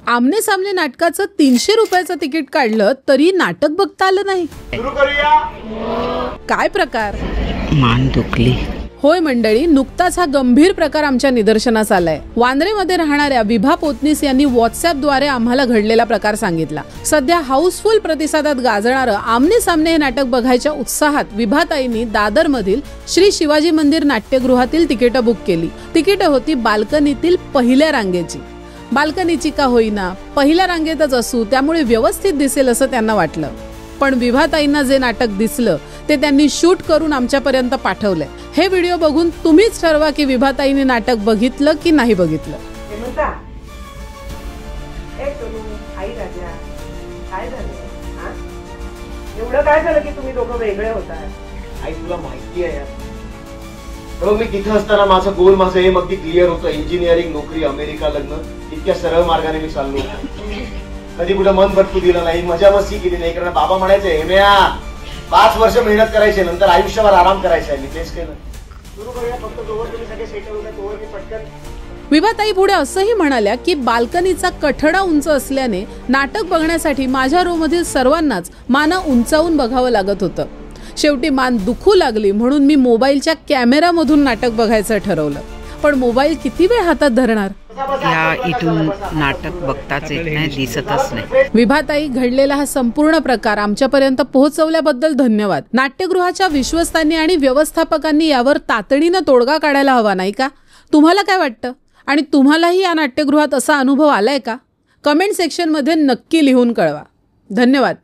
आमने सामने नाटकाचं 300 रुपयाचं तिकीट काढलं तरी नाटक बघता आलं नाही। काय प्रकार? मान दुखली। होय मंडळी, नुकताच हा गंभीर प्रकार आमच्या निदर्शनास आलाय। वांद्रेमध्ये राहणाऱ्या विभा पोतनीस यांनी व्हॉट्सअपद्वारे आम्हाला घडलेला प्रकार सांगितला। सध्या हाऊसफुल प्रतिसादात गाजणारं आमने सामने हे नाटक बघायच्या उत्साहात विभाताईंनी दादरमधील श्री शिवाजी मंदिर नाट्यगृहातील तिकीटं बुक केली। तिकीटं होती बाल्कनीतील पहिल्या रांगेची। बाल्कनीची का होईना पहिल्या रांगेतच असू, त्यामुळे व्यवस्थित दिसेल असं त्यांना वाटलं। पण विभाताईंना जे नाटक दिसलं ते त्यांनी शूट करून आमच्यापर्यंत पाठवलंय। हे व्हिडिओ बघून तुम्हीच ठरवा की विभाताईंनी नाटक बघितलं की नाही बघितलं। एवढं काय झालं की तुम्ही दोघं वेगळे होताय? आई तुला माहिती आहे मी तिथे असताना माझं गोल माझं एम अगदी क्लिअर होतं, इंजिनिअरिंग, नोकरी, अमेरिका, लग्न। इतक्या सरळ मार्गाने मी चाललो होतो। कधी कुठं मन भटकू दिलं नाही, मजा मस्ती केली नाही। कारण बाबा म्हणायचे हेम्या 5 वर्ष मेहनत करायचे, नंतर आयुष्यभर आराम करायचा। मी तेच केलं। सुरू करूया, फक्त जोवर तुम्ही सगळे सेटल होता तोवर मी पटकन। विभाताई पुढे असंही म्हणाल्या की बाल्कनीचा कठडा उंच असल्याने नाटक बघण्यासाठी माझ्या रो मधील सर्वांनाच माना उंचावून बघावं लागत होतं। शेवटी मान दुखू लागली म्हणून मी मोबाईलच्या कॅमेरामधून नाटक बघायचं ठरवलं। पण मोबाईल किती वेळ हातात धरणार? इथून नाटक बघताच येत नाही, दिसतच नाही। विभाताई, घडलेला हा संपूर्ण प्रकार आमच्यापर्यंत पोहोचवल्याबद्दल धन्यवाद। नाट्यगृहाच्या विश्वस्तांनी आणि व्यवस्थापकांनी यावर तातडीनं तोडगा काढायला हवा नाही का? तुम्हाला काय वाटतं? आणि तुम्हालाही या नाट्यगृहात असा अनुभव आलाय का? कमेंट सेक्शनमध्ये नक्की लिहून कळवा। धन्यवाद।